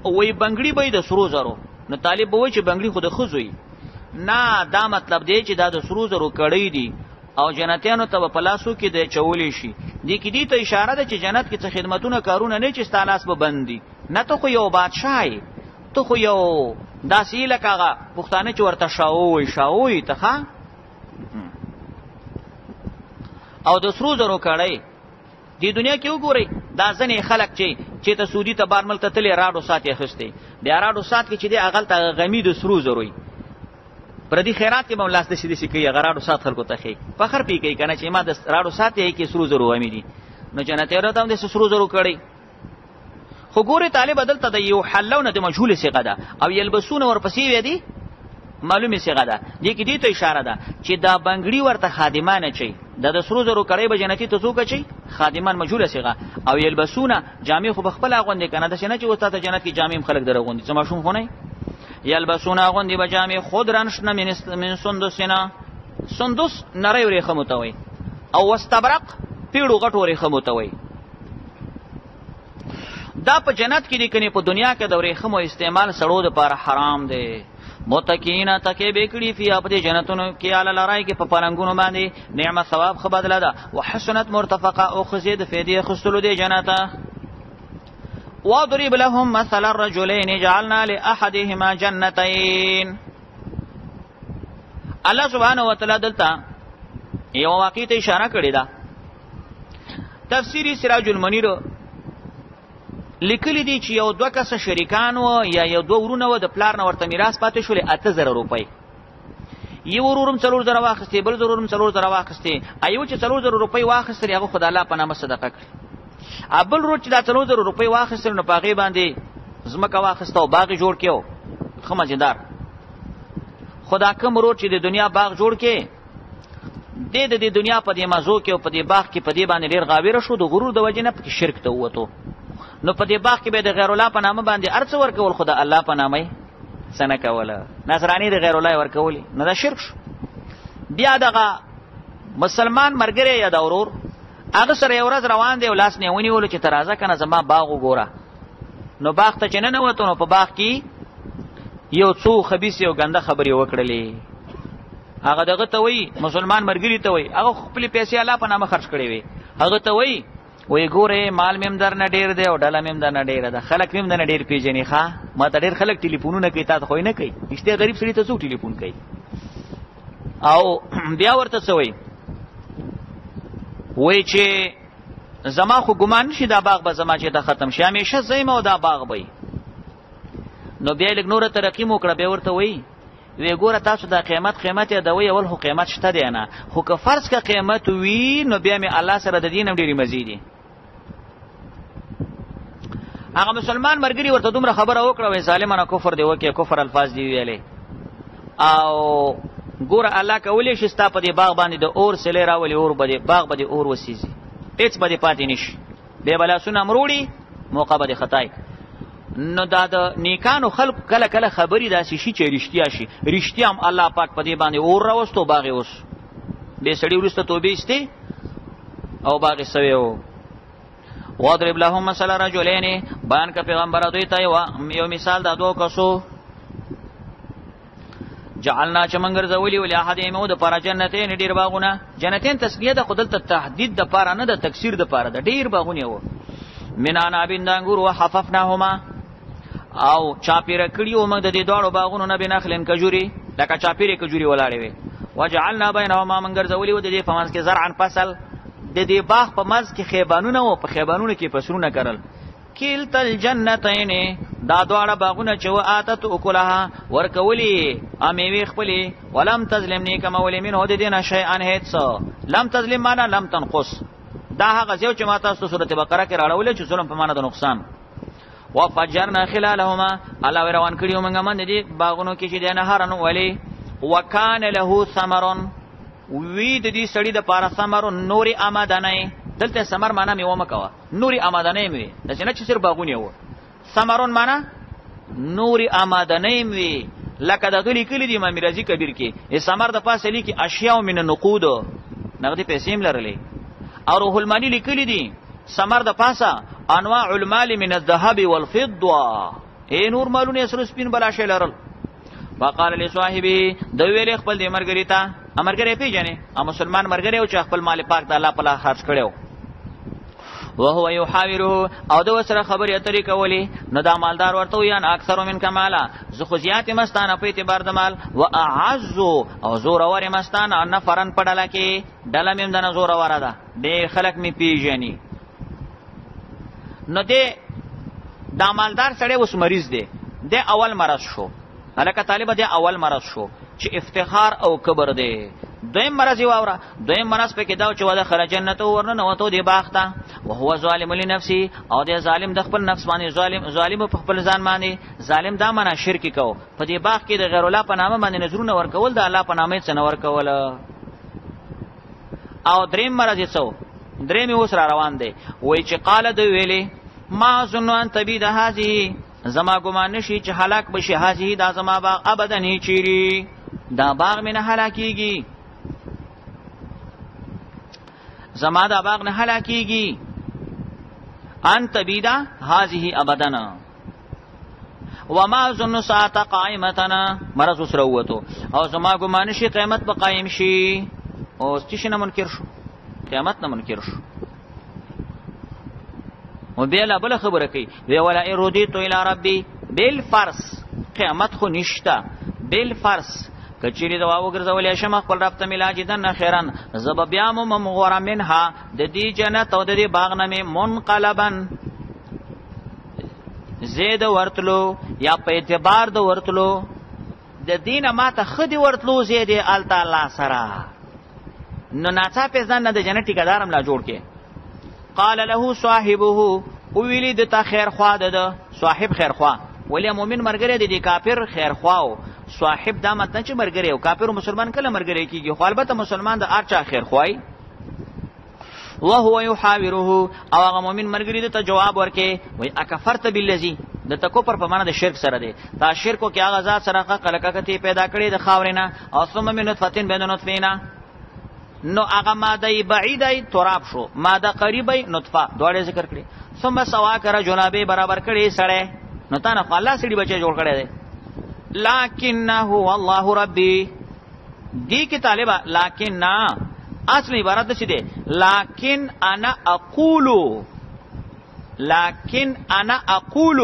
وای بنگړی به د سرو زرو نو طالب وای چې بنگړی خود خزوي نه دا مطلب دی چې دا د سرو زرو کړی دي او جنتیانو ته په لاسو کې د چولې شي دي کې دي ته اشاره ده چې جنت کې څه خدمتونه کارونه نه چې ستالاس به بندي نه ته خو یو بادشاہي ته خو یو داسې لکه پښتانه چې ورته شاووي ته ښا او د سرو زرو کړی دی دنیا کې وګورئ دا ځنې خلک چې ته سعودي ته بار ملک ته تلې راډو سات یې اخیستی بیا راډو سات کې چې دی اغل ته غمی د سرو زروي پر دې خیرات کې مولاس د شي کوي غراډو سات خلکو ته خي فخر پی کوي کنه چې ما د راډو سات یې کې سرو زرو امي دي نو جنت یې راته د سرو زرو کړی خو ګوري طالب بدل ته یو حلونه د مجهول صيغه ده او یلبسون ورپسې وې دي معلومه صيغه ده دې کې دې ته اشاره ده چې دا بنگړی ورته خادمانه چي د سرو زرو کړی به جنتی ته څوک چي خادمان مجهول صيغه او یلبسون جامع خو بخپل غوندې کنه د شنه چې وسته جنت کې جامع خلک درغوندي څه ماشوم خو نه یلبسون غوندې بجامع خضرن شنه من سندسنا سندس نری ورېخه متوي او واستبرق پیړو غټ ورېخه متوي دا په جنت کې دي کني په دنیا کې د ورېخه مو استعمال سړو د پر حرام دی متکینا تکي بیکړي فی اپ دې جنتونو کې اعلی لړای کې په پلنګونو باندې نعمت ثواب خو بدله ده وحسنت مرتفقه او خزید فیدی خستلو دې جنته واضرب لهم مثل الرجلين جعلنا لاحدهما جنتين الله سبحانه وتعالى دلته یو واقعي ته اشاره کړې ده تفسیری سراج المنیر لیکلی دی چې یو دوه کس شریکان و یا یو دوه ورونه و د پلار نه ورته میراث پاتې شول 8000 روپۍ یو ورورم 4000 واخستې بل ورورم 4000 واخستې ایو چې 4000 روپۍ واخستې هغه خدای الله په نامه صدقه کړ ابل روز چې دا 4000 روپۍ واخستې نو پاغي باندې زمکه واخسته او باغ جوړ کېو خمجدار خدا کوم روز چې د دنیا باغ جوړ کې د دنیا په دې مازو کې او په دې باغ کې په دې باندې ډیر غاویره شو د غرور د وجې نه په شرک ته وته نو په دې باغ کې به د غیر الله په نامه باندې ارڅ ورکول خدا الله په نامه سنه کوله نصرانی د غیر الله ورکولي نه دا شرک شو بیا دغه مسلمان مرګره یا د اورور هغه سره یو ورځ روان دی او لاس نه ونیول چې ترازه کنه زما باغ وګوره نو باغ ته چنه نه وته نو په باغ کې یو څو خبيث یو ګنده خبري وکړلې هغه دغه ته وای مسلمان مرګري ته وای هغه خپل پیسې الله په نامه خرج کړي وي هغه ته وای ګوره مال مم در نه ډیر دی او ډاله مم در نه ډیر ده خلک مم در نه ډیر پیژنې ښا ما ته ډیر خلک ټلیفونونه کوي تا ته خو نه کوي هیڅ غریب سړي ته څو ټلیفون کوي او بیا ورته څوي وای چې زما خو ګمان شي دا باغ به زما چې دا ختم شي همیشه زېم او دا باغ وي نو بیا لګ نور ترقی مو کړه به ورته وای وی ګوره تاسو دا قیمت دی وی اول خو قیمت شته دی نه خو که فرض کا قیمت وی نو بیا می الله سره د دینم ډیری مزیدي هغه مسلمان مرګري ورته دومره خبره وکړه وې ظالمانه کفر دی وکي کفر الفاظ دی ویلې او ګوره الله کولې شي ستا په دې باغ باندې د اور سلې راولي اور بده باغ بده اور وسیږي هیڅ بده پاتې نشي به بلا سونه مروړي موقع بده خدای نو دا د نیکانو خلق کله کله خبري داسي شي چې رښتیا شي رښتیا هم الله پاک په دې باندې اور راوستو باغ اوس به سړی ورسته توبې استه او باغ سویو واضرب لهم مثل رجلين بیان کا پیغمبر دوی ته یو مثال د دوه کسو جعلنا چمنګر زولي ولي احد ایمو د پر جنتین ډیر باغونه جنتین تسنیه د خدل ته تحدید د پاره نه د تکثیر د پاره د ډیر باغونه وو منانا بندانګور وحففناهما او چاپیره کړیو موږ د دې دوړو باغونو نه بنخلن کجوري لکه چاپیره کجوري ولاړې وي وجعلنا بينهما منګر زولي و د دې فمانس کې زرعن فصل د دې باغ په منځ کې خیبانونه او په خیبانونو کې فصلونه کرل کلتل جنتین دا دواړه باغونه چې واتت اکلها ورکولی امیوي خپلې ولم تظلم نیکما ولمن هو د دینه شیئا هیڅ لم تظلم معنا لم تنقص دا هغه ځای چې ماته سورته بقره کې راړولې چې ظلم په معنا د نقصان وفجرنا خلالهما الله روان کړیو موږ من دې باغونو کې چې د نهرن ولی وکانه له ثمر وی د دې سړی د پاره ثمر نوري آمدنه دلته ثمر معنا میوه مکوا نوري آمدنه می د څنګه چې سر باغونه و ثمرون معنا نوري آمدنه می لکه د غلی کلی دی امام رازی کبیر کې ثمر د پاسه لیکي اشیاء من النقود نغدي پیسې هم لرلې او روح المانی لیکلی دی ثمر د پاسه انواع المال من الذهب والفضه اے نور مالونه سر سپین بلا شی لرل وقال لصاحبه د ویل خپل د مرګری ته امرګری پیژنې ا مسلمان مرګری او چې خپل مال پاک د الله په لار خرج کړو وهو يحاوره او د وسره خبرې اترې کولې نو دا مالدار ورته یان اکثر من کمالا زه خو زیات مستانه په اعتبار د مال واعز او زور اور مستانه نفرن پړل کې ډله مم د زور اور ده ډېر خلک می پیژنې نو دې دا مالدار سړی اوس مریض دی د اول مرض شو الکه طالب دی اول مرض شو چې افتخار او کبر دی دویم مرض یو اورا دویم مرض په کې دا چې ودا خرج جنت ورنه نو ته دی باغتا او هو ظالم لنفسه او دی ظالم د خپل نفس باندې ظالم په خپل ځان باندې ظالم دا معنا شرک کو په دې باغ کې د غیر الله په نامه باندې نظرونه ورکول د الله په نامه څخه ورکول او دریم مرض یې څو دریم اوس را روان دی وای چې قال د ویلې ما ظن ان تبید هذه زما ګمان نشي چې هلاک بشي هذه دا زما باغ ابدا نه چيري دا باغ مینه هلاکیږي زما دا باغ نه هلاکیږي ان تبیدا هذه ابدا وما ظن ساعه قائمتنا مرز سروته او زما ګمان شي قیامت به قائم شي او ستشنه منکر شو قیامت نه منکر شو و بیلا بل خبره کوي وی ولا ارودیتو الی ربی بالفرس قیامت خو نشتا بالفرس کچری دا وګرځولې شم خپل رب ته ملاج دن خیرن زب بیا مغور منها د دې جنت او د دې باغ نه منقلبن زید ورتلو یا په اعتبار د ورتلو د دینه ماته خدي ورتلو زید ال تعالی سره نو ناڅه په ځان د جنت ټیکدارم لا جوړ کې قال له صاحبه ویلی د تا خیر خوا ده صاحب خیر خوا ولی مؤمن مرګره دي کافر خیر خواو صاحب دا متن چې مرګره او کافر او مسلمان کله مرګره کیږي خو البته مسلمان د ارچا خیر خوای وهو يحاوره او هغه مؤمن مرګره ته جواب ورکې وای اکفرت بالذی د تکفر په معنا د شرک سره دی دا شرکو کې هغه ذات سره خلقته پیدا کړی د خاورینه او ثم من نطفه بین نطفینا نو هغه ماده بعیده تراب شو ماده قریبه نطفه دواړه ذکر کړي ثم سوا کرا جنابه برابر کړي سړی نو تا نه الله سړي بچي جوړ کړي دي لکنه والله ربي دی کی طالبہ لکن اصل عبارت څه دی لکن انا اقول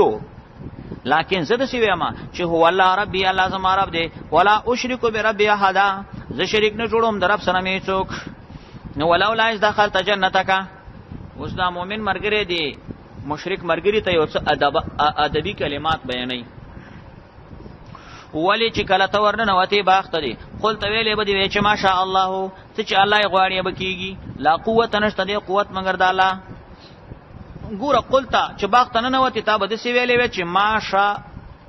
لکن زده سی ویما چې هو الله ربي الله زما رب دی ولا اشرک بربي احد ز شریک نه جوړوم در رب سره می څوک نو ولولا اذ دخلت جنتک اوس دا مؤمن مرګری دی مشرک مرګری ته یو څه ادبی کلمات بیانای ولی چې کله تا ورنه وتی باخته دی قل تویلې بده وی چې ماشاء الله ته چې الله یې غواړي به کیږي لا قوت نشته دی قوت مگر د الله ګوره قلتا چې باغ ته نه وتی تا به داسې ویلې وې چې ماشاء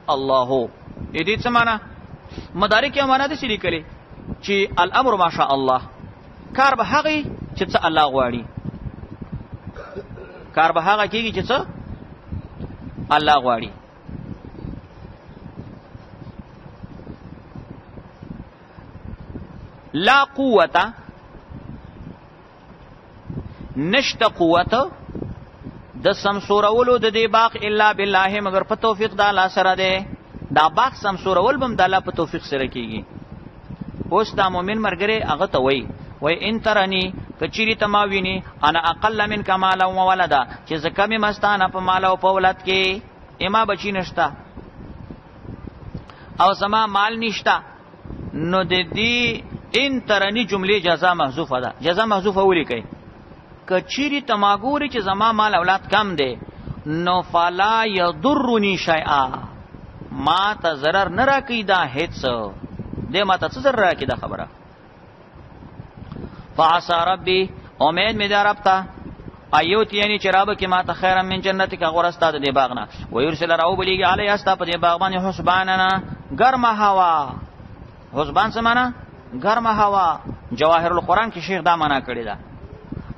الله. دې څه معنا؟ مدارک یې معنا داسې لیکلې چې الامر ماشاء الله، کار به هغه چې څه الله غواړي، کار به هغه کېږي چې څه الله غواړي. لا قوة نشت قوت د سمسورولو د دې باغ الا بالله مگر په توفیق د الله سره ده. دا باغ سمسورول بم د الله په توفیق سره کیږي. اوس دا مؤمن مرګره هغه ته وای ان ترنی کچری تما ویني انا اقل من کمال او ولدا چې زکه می مستانه په مال او په ولادت کې اما بچی نشتا او سما مال نشتا، نو د دې ان ترنی جمله جزاء محذوفه ده. جزاء محذوفه ولیکي کچری تما ګوري چې زما مال اولاد کم دی نو فلا یضرنی شیئا، ما ته ضرر نه راکې دا هیڅ دې ما ته څه ضرر راکې دا خبره. فعسى ربي امید می دار ابتا ایوت یعنی چرابه کې ما ته خیر من جنت کا غورستا د باغنا ويرسل راو بلیږي علی استا په دې باغ باندې حسباننا گرم هوا. حسبان څه معنا؟ گرم هوا. جواهر القرآن کې شیخ دا معنا کړی دا.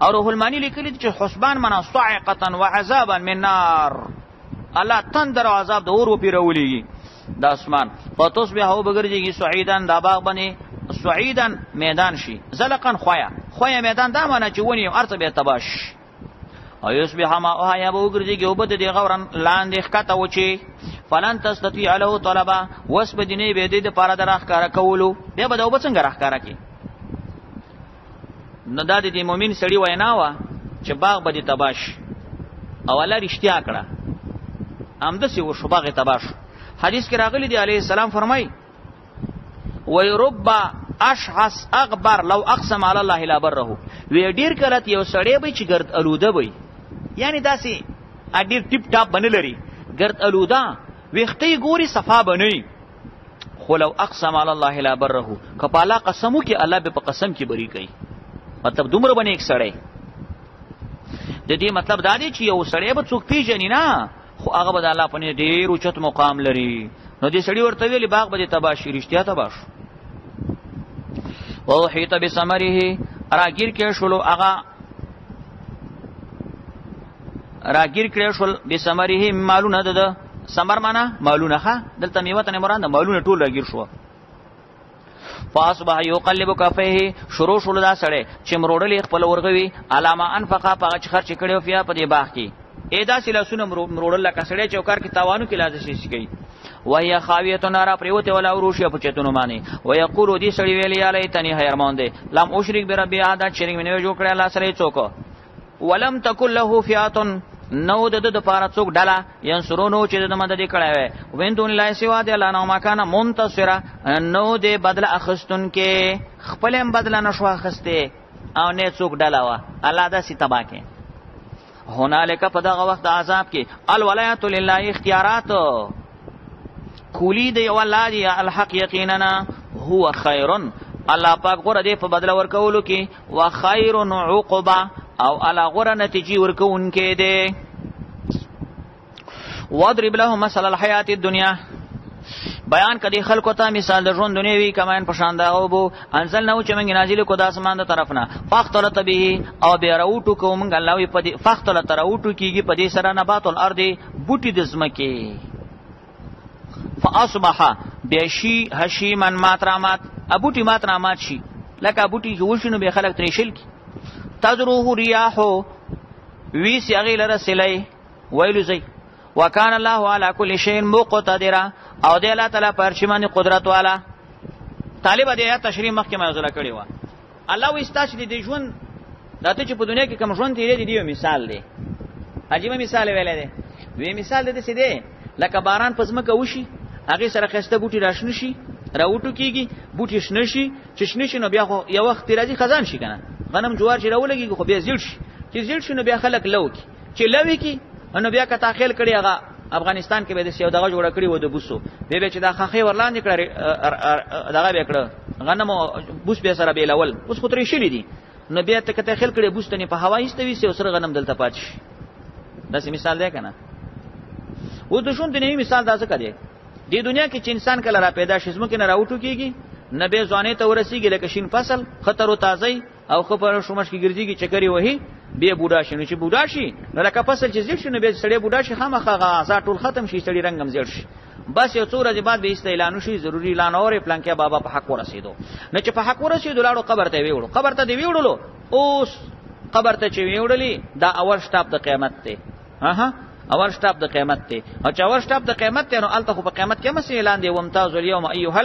او روح المانی لیکلی چې حسبان معنا صاعقه وعذابا من نار، الله تندر او عذاب د اور و پیرولیږي د اسمان. فتصبح او بغرجږي سعیدن دا باغ باندې سعیدن میدان شي، زلقن خویا میدان دا معنا چې ونی ارته به تباش. او یصبح ما او یا بغرجږي او بده دی غورن لاندې ښکته وچی فلن تستطيع له طلبا وسب دیني به دې د پاره دراخ کار کولو بیا به دا وبڅنګ راخ کار کی. نو د دې مؤمن سړی وینا وا چې باغ به دې تباش او الله رښتیا کړه امدسي و شو باغ تباش. حدیث کې راغلی دی علیه السلام فرمای وی رب اشعث اغبر لو اقسم علی الله لا بره. وی ډیر کله یو سړی به چې ګرد الوده وي، یعنی داسې ډیر ټیپ ټاپ بنلري ګرد الوده ویختي ګوري صفا بنئ، خو لو اقسم علی الله لا بره کپالا قسمو کې الله به په قسم کې بری کوي. مطلب دومره باندې یک سړی د دې مطلب دا دی چې یو سړی به څوک پیژني نه خو هغه به د الله په ډیر اوچت مقام لري. نو دې سړی ورته ویلی باغ به تباشي، رښتیا تباش. وحیت بثمره راګیر کې شولو هغه راګیر کړی شول بثمره مالونه د ثمر معنا مالونه ښه دلته میوه ته مراد مالونه ټول راګیر شو. فاصبح يقلب كفيه شروع شول دا سړی چې مروړل خپل ورغوي علامه انفقه پغه چې خرچ کړي فیا په دې باغ کې اېدا سلاسونه مروړل لکه سړی چوکار کې تاوانو کې لازم شي کوي. وهي خاویه نارا پریوته ولا وروشیا په چتونو باندې ويقول دي سړی ویلی علی تنی حیرمان دي لم اشرک بربی عادت شریک منه جوړ کړی الله سره څوک ولم تکل له فیاتن نو د پاره څوک ډاله ینصرونو چې د مدد کړه وي وین دون الله سوا دی الله نو مکانه منتصره نو د بدل اخستون کې خپلم بدل نشو اخسته او نه څوک ډاله وا الله دا سی تبا کې هنالک په دغه وخت عذاب کې الولایت لله اختیارات کولی دی الله دی الحق یقینا هو خیر الله پاک غره دی په بدل ورکولو کې وخیر عقبہ او علا غره نتیجی ورکونکې دی. واضرب لهم مثل الحیات الدنیا بیان کدی خلکو ته مثال د ژوند دنیوي کماین پشان دا او بو انزلنه چې موږ نازل کو د اسمان د طرفنا فاختلط به او بیا راوټو کوم الله وي په دې فاختلط راوټو کیږي په دې سره نبات الارض بوټي د زمکه فاصبح بیشی هشیمن ماترامات ابوټي ماترامات شي لکه ابوټي جوړشنو به خلک ترشل کی تذروه رياحو وی سیغی لرسلی ویلو زی وکان الله علی کل شیء مقتدر او دی الله تعالی پر شی باندې قدرت والا. طالب دې یا تشریح مخکې موضوع کړی و الله وستاش دې ژوند دته چې په دنیا کې کوم ژوند دی دی مثال دی عجیب مثال ویل دی وی مثال دې څه دی لکه باران پزمکه وشي هغه سره خسته بوټي راشنه شي راوټو کیږي بوټي شنه شي چې شنه شي نو بیا خو یو وخت راځي خزان شي کنه غنم جوار چې راولګي خو بیا زیړ شي چې زیړ شي نو بیا خلک لوکي چې لوي کی نو بیا کته خیل کړي هغه افغانستان کې به د سیو دغه جوړ کړی و د بوسو به چې دا خخې ورلاندې کړی دغه به کړ غنم بوس به سره بیلول اوس خو ترې شلی دي نو بیا ته کته خیل کړي بوس ته نه په هوا ایستوي سیو سره غنم دلته پات شي داسې مثال دی کنه. و د ژوند دنیوي مثال دا څه کوي د دنیا کې چې انسان کله را پیدا شي زموږ نه راوټو کیږي نه به ځواني ته ورسیږي لکه شین فصل خطر او تازه او خبر شومش کې ګرځيږي چکرې وهي به بوډا شي. نو چې بوډا شي نو لکه فصل چې زیات شي نو به سړی بوډا شي خامخا غزا ټول ختم شي سړی رنگم زیړ شي. بس یو څو ورځې بعد به استعلان شي ضروری اعلان اورې پلانکیا بابا په حق ورسېدو. نو چې په حق ورسېدو لاړو قبر ته ویوړو. قبر ته دی ویوړلو اوس قبر ته چې ویوړلې دا اول شټاپ د قیامت ته. اول شټاپ د قیامت ته. او چې اول شټاپ د قیامت ته نو الته خو په قیامت کې مس اعلان دی ومتاز اليوم ايها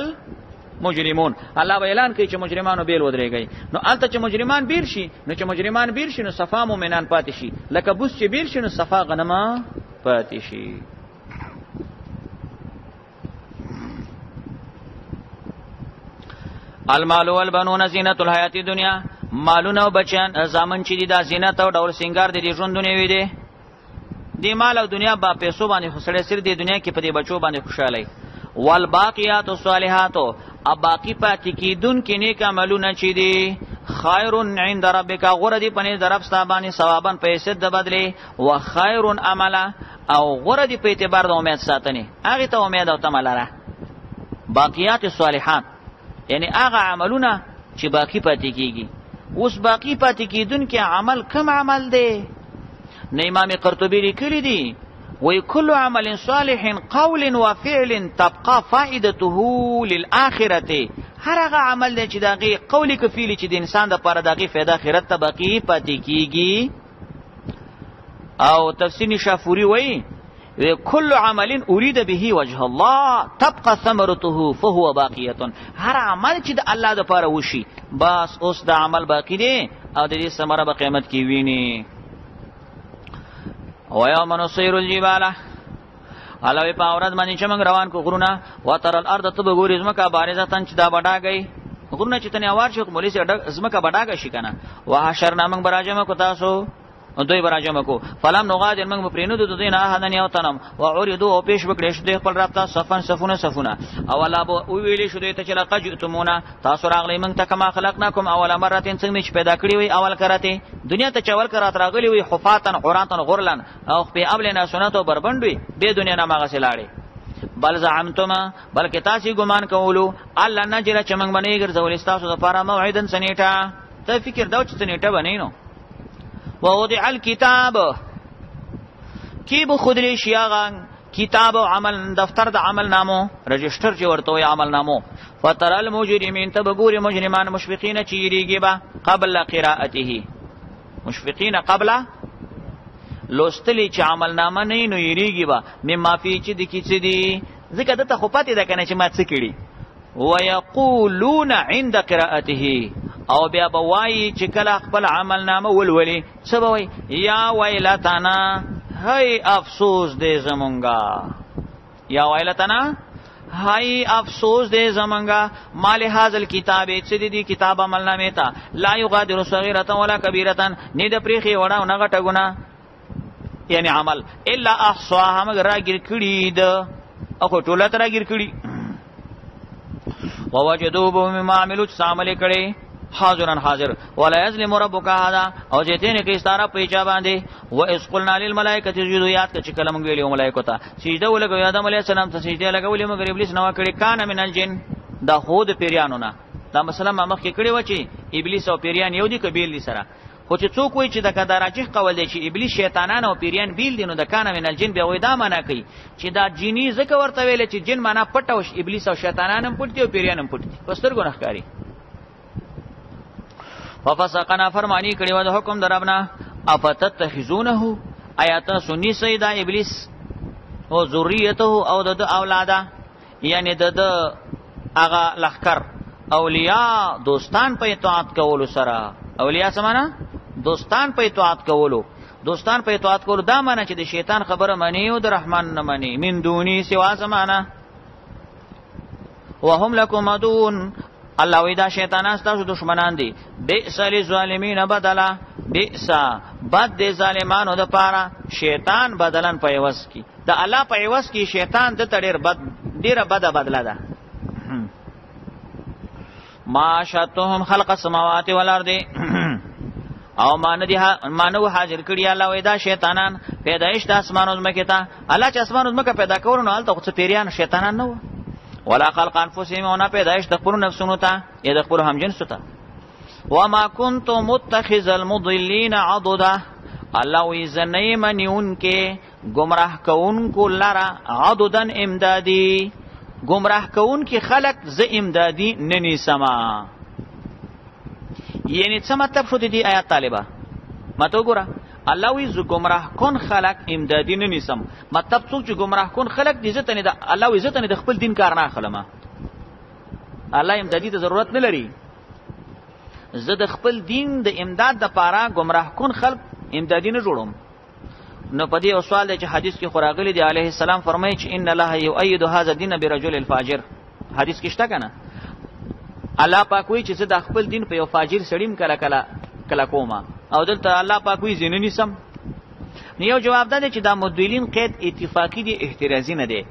مجرمون. الله به اعلان کوي چې مجرمانو بیل ودرېږي. نو الته چې مجرمان بیر شي نو چې مجرمان بیر شي نو صفا مؤمنان پاتې شي لکه بوس چې بیر شي نو صفا غنما پاتې شي. المال والبنون زینت الحیات الدنیا. مالونه او بچیان زامن چې دي دا زینت او ډول سنگار دي ژوند دنیوي دي. دی مال او دنیا با پیسو باندې خوشاله سر دی دنیا کې په دې بچو باندې خوشاله. والباقیات الصالحات اب باقی پاتې کیدون کې نیک عملونه چي دي خیر عند ربک غره دی پنه درب ستابانی ثوابن پیسې د بدله او خیر عملا او غره دی په اعتبار د امید ساتنه هغه ته امید او تملره. باقیات الصالحات یعنی هغه عملونه چې باقی پاتې کیږي. اوس باقی پاتې کیدون کې عمل کم عمل دی. نه امام قرطبی لیکلی دی وی کل عمل صالح قول و فعل تبقى فائدته للآخرته. هر هغه عمل دی چې دغه قولی که فعلی چې د انسان د پاره دغه فایده آخرت ته باقی پاتې کیږي. او تفسیر شافوری وی کل عمل اريد به وجه الله تبقى ثمرته فهو باقیه. هر عمل چې د الله د پاره وشي بس اوس د عمل باقی دی او د دې ثمره په قیامت کې ویني. ويوم نصير الجبال علاوه په اورد باندې چې موږ روان کو غرونه وتر الارض تبغوري زمکا بارزه تن چې دا بډاګي غرونه چې تنه اوار شو مولوی سي زمکا بډاګه شي کنه. وحشرنا موږ براجم کو تاسو دوی براجم کو فلم نغادر موږ پرینو د دوی نه هدن یو تنم وعرضوا او پیش وکړې شو د خپل رابطه صفونه اولا بو ویلې شو د ته چې لقجتمونا تاسو راغلی موږ ته کما خلقناکم اول مرتين څنګه چې پیدا کړی وي اول کرته دنیا ته چول کرات راغلی وي خفاتن قراتن غرلن او په ابلنا سنتو بربندوي به دنیا نه ماغه سلاړي. بل زعمتما بلکې تاسو ګمان کوولو الله نجره چې موږ باندې ګرځول تاسو لپاره موعدن سنیټه. ته فکر دا چې سنیټه باندې نو ووضع الكتاب کی به خودلی شیاغان کتاب او عمل دفتر د عمل نامو رجستر چې ورته وي عمل نامو. فتر المجرمین تبغور مجرمان مشفقین چیریږي با قبل قراءته مشفقین قبل لوستلی چې عمل نامه نه نو یریږي با مما فی چې د کی څه دی ځکه دته خو پاتې ده کنه چې ما څه کړي. ويقولون عند قراءته او بیا بوای چې کله خپل عمل نامه ولولي څه بوي یا ویلتنا هی افسوس دې زمونږه یا ویلتنا هی افسوس دې زمونږه مال هاذل کتاب چې دې کتاب عمل نامه تا لا یغادر صغیرة ولا کبیرة نه د پریخي وړه او نه غټه ګنا یعنی عمل الا احصاها مگر راګر کړي د او ټوله تر راګر کړي. ووجدوا بما عملوا عمل کړي حاضر ولا يظلم ربك هذا او جتين کې ستاره پیچا باندې و اس قلنا للملائکه اسجدوا یاد کچ کلم ویلو ملائکه ته سجده ولګو آدم علیه السلام ته سجده لګولې مگر ابلیس نو کړي کان من الجن دا خود پیریانو نه دا مثلا مخ کې کړي و چې ابلیس او پیریان یو دي کبیل دي سره خو چې څوک وي چې د کدارچ قول دی چې ابلیس شیطانان او پیریان بیل دي نو د کان من الجن به وې دا معنا کوي چې دا جنی زکه ورته ویل چې جن معنا پټ او ابلیس او شیطانان هم پټ دي او پیریان هم پټ دي پستر ګناهکاری. ففسقنا فرمانی کړي و د حکم دربنا افتتخذونه آیات سنی سیدا ابلیس او ذریته او د اولاده یعنی د هغه لخر اولیاء دوستان په اطاعت کولو سره اولیاء سمانا دوستان په اطاعت کولو دا معنی چې د شیطان خبره مانی او د رحمان نه مانی من دونی سوا سمانا وهم لكم عدون الله وی دا شیطانان ستاسو دشمنان دي. بئس للظالمین بدلا بئس بد د ظالمانو د پاره شیطان بدلن په یوس کی د الله په یوس کی شیطان د تډیر بد ډیره بده بدله ده. ما شاتهم خلق السماوات والارض او مانو حاضر کړی الله وای دا شیطانان پیدایش د اسمانو زمکه ته الله چې اسمانو زمکه پیدا کول نو الته خو پیریان شیطانان نه و ولا خلق انفسهم او نه پیدایش د خپل نفسونو ته یا د خپل همجنسو ته وما كنت متخذ المضلين عضدا الله وی زنیمنون کې گمراه کون کو لرا عضدن امدادی گمراه کون کې خلق ز امدادی ننی سما یعنی څه مطلب شو دی آیات طالبہ مته ګوره الله وی ز گمراه کون خلق امدادی ننی سم مطلب څوک چې گمراه کون خلق دې ځته نه الله وی ځته نه د خپل دین کار نه اخلمه الله امدادی ته ضرورت نه لري زه د خپل دین د امداد د پاره گمراه کون خلق امدادی نه جوړوم نو پدې او سوال دی چې حدیث کې خراغلی دی علیه السلام فرمایي چې ان الله یؤید هذا الدين برجل الفاجر حدیث کې شته کنه الله پاک وی چې زه د خپل دین په یو فاجر سړیم کله کومه او دلته الله پاک وی زینونی سم نیو جواب ده چې دا مدلین قید اتفاقی دی احترازی نه دی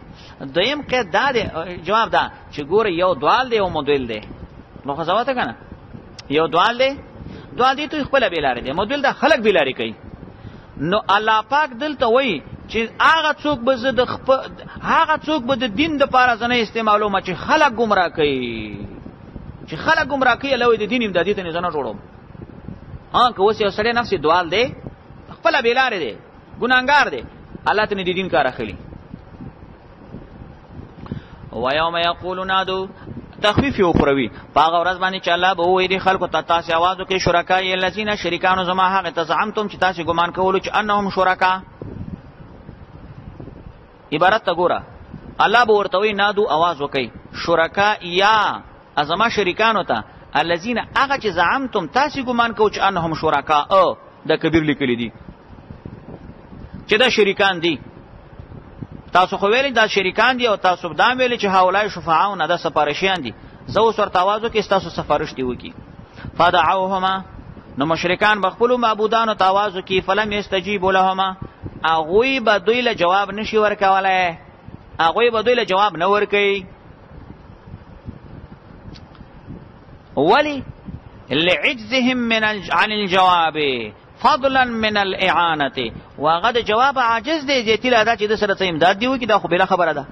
دویم قید دا دی جواب ده چې ګوره یو دوال دی او مدل دی نو خزواته کنه یو دوال دی تو خپل بیلاره دی مدل ده خلق بیلاری کوي نو الله پاک دلته وای چې هغه څوک به د دین د پاره ځنه استعمالو ما چې خلق گمراه کوي الله د دین امدادي ته نه ځنه جوړوم که اوس یو سړی نفسي دوال دی خپل بیلاره دی ګناګار دی الله ته نه دین کار اخلي و یوم یقول نادو تخفیف یو خروی پاغه ورځ باندې چې الله به وې دي خلکو ته تاسو आवाज وکي شرکای الذین شریکانو زما هغه تزعمتم چې تاسو ګمان کولو چې انهم شرکا عبارت ته ګوره الله به ورته وې نادو आवाज وکي شرکا یا ازما شریکانو ته الذین هغه چې زعمتم تاسو ګمان کوو چې انهم شرکا او د کبیر لیکل دي چې دا شریکان دي تاسو خو ویل دا شریکان دي او تاسو دا ویل چې هاولای شفاعون دا سفارشیان دي زه اوس ورته आवाज وکي تاسو سفارش دی وکي فدعوهما نو مشرکان بخپلو معبودانو ته आवाज وکي فلم یستجیبوا لهما اغوی به دوی له جواب نشي ورکولای جواب نه ورکي ولی لعجزهم عن الجواب فضلا من الاعانه واغه د جواب عاجز دی چې تل ادا چې د سره امداد دی وکي دا خو بلا خبره ده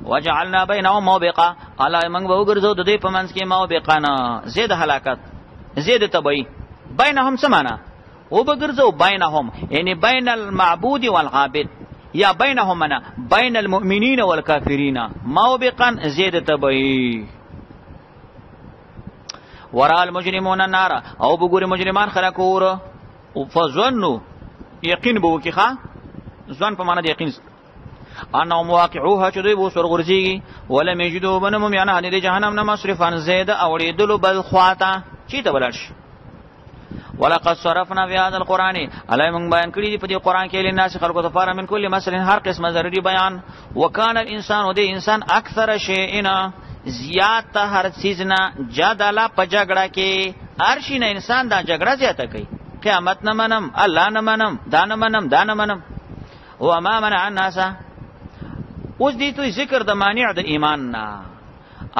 وجعلنا بينهم موبقا الله موږ به وګرځو د دې په منځ کې موبقانا زید هلاکت زید تبعی بینهم سمانا وبګرځو بینهم یعنی بین المعبود والعابد یا بینهم منا بین المؤمنین والکافرین موبقا زید تبعی ورا المجرمون النار او بګور مجرمان خلقور فظنوا یقین بو کی ښا ځوان په معنا د یقین انه مواقعوها چې دوی وو سرغورځي ولا میجدو بنم یعنی د جهنم نه مصرفان زید اوړي دل بل خواته چی ته بلش ولقد صرفنا في هذا القران علای موږ بیان کړی دی په دې قران کې لناس خلقو ته فار من کل مثل هر قسمه ضروري بیان وکانه الانسان او د انسان اکثر شیئنا زیات هر چیزنا جدل په جګړه کې هر شي نه انسان دا جګړه زیاته کوي قیامت نه منم الله نه منم دا نه منم او ما منع الناس اوس دې تو ذکر د مانع د ایمان نه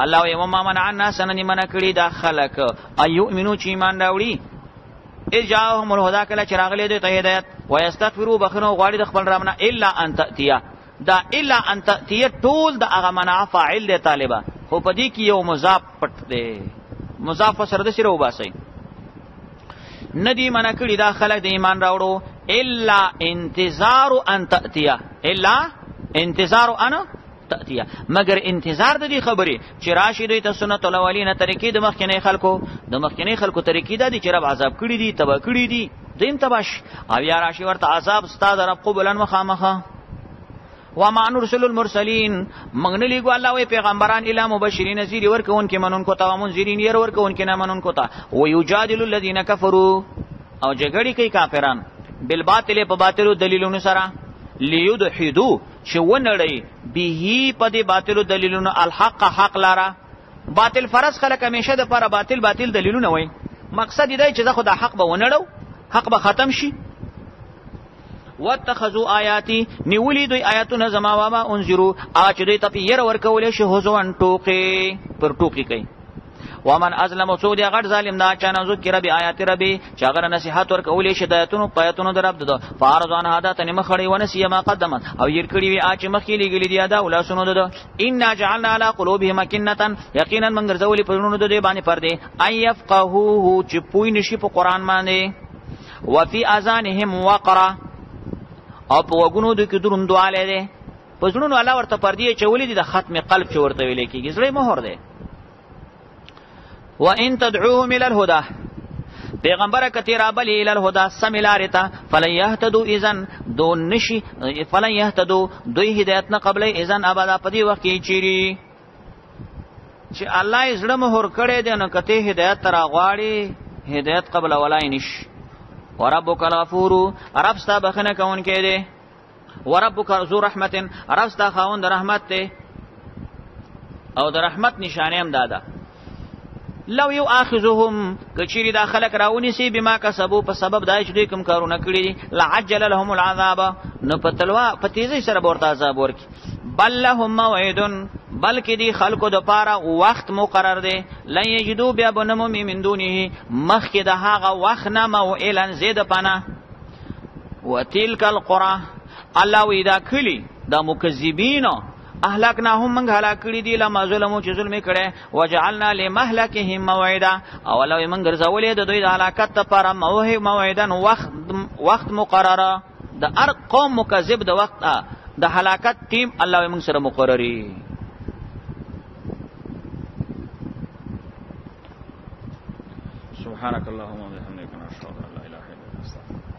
الله یو ما منع الناس نه منع کړی دا خلق ايؤمنو چې ایمان راوړي اجاهم الهدى کله چراغله دې ته هدایت ويستغفروا بخنو غواړي د خپل ربنا الا ان تاتیا دا الا ان تاتیا ټول د هغه منع فاعل دی طالبہ خو پدې کې یو مضاف پټ دی مضاف سره د سره وباسي ندی منع کړی دا خلک د ایمان راوړو الا انتظار ان تاتیا مگر انتظار د دې خبرې چې راشي دوی ته سنت الاولین طریقې د مخکنی خلکو طریقې د دې چې رب عذاب کړی دي تبا کړی دي دیم تباش او یا راشي ورته عذاب استاد رب قبولن مخامخه وما نرسل المرسلین مغنلی گو الله وی پیغمبران الا مبشرین نذیر ورکون کې منون کو تا منذرین ير ورکون کې نه منون کو تا ويجادل الذين كفروا او جګړی کوي کافران بالباطل په باطلو دلیلونو سره ليدحدوا شونړی به په دې باطلو دلیلونو الحق حق لاره باطل فرض خلک همیشه د پر باطل دلیلونه وای مقصد دی چې خدا حق به ونړو حق به ختم شي واتخذوا آیاتی نیولی دوی آیاتونه زما و ما انذرو اچ دوی ته ير ورکول شي هوزوان ټوکی پر ټوکی کوي ومن ازلم سود غټ ظالم دا چانه ذکر بی آیات ربی چاغره نصیحت ورکولې شدایتونو پیاتونو درب ده فارضان هدا تنه مخړی ونسی ما قدمت او ير کړي وی اچ مخې لګلې دی دا ولا سنو ده ان جعلنا على قلوبهم مكنه یقینا من ګرځولې پرونو ده باندې پردې ايفقهوه چې پوی نشي په قران باندې وفي اذانهم وقرا او په وګونو د کې دروندواله ده پسونو الله ورته پردې چولې دي د ختم قلب چې ورته ویل کېږي زړه مهر ده وان تدعوهم الى الهدى پیغمبر کتیرا بل الى الهدى سملارتا فلن يهتدوا اذن دو نشي فلن يهتدوا دوی هدایت نه قبل اذن ابدا پدی وخت کې چيري چې الله یې زړه مهر کړي دي نو کته هدایت تر غواړي هدایت قبل ولای نش وربک الغفور رب ستا بخنه کون کې دي وربک ذو رحمت رب ستا خاوند رحمت ته او د رحمت نشانه هم دادا لو یو اخذهم کچری دا خلق راونی سی بما کسبو په سبب دای چې دوی کوم کارونه کړی دي لعجل لهم العذاب نو پتلوا پتیزی سره ورته عذاب ورکی بل لهم موعد بلکې دی خلقو د پاره وخت مقرر دی لن یجدو بیا بنمو من دونه مخک د هغه وخت نه موئلا زید پنه وتلک القرى الله ویدا کلی دا مکذبین اهلکناهم من هلاک کړي دي لما ظلمو چې ظلم کړي وجعلنا لمهلكهم موعدا او لو من ګرځولې د دوی د هلاکت لپاره موعدا وخت مقرره د هر قوم مکذب د وخت د هلاکت ټیم الله موږ سره مقرري سبحانك اللهم وبحمدك نشهد ان لا اله الا انت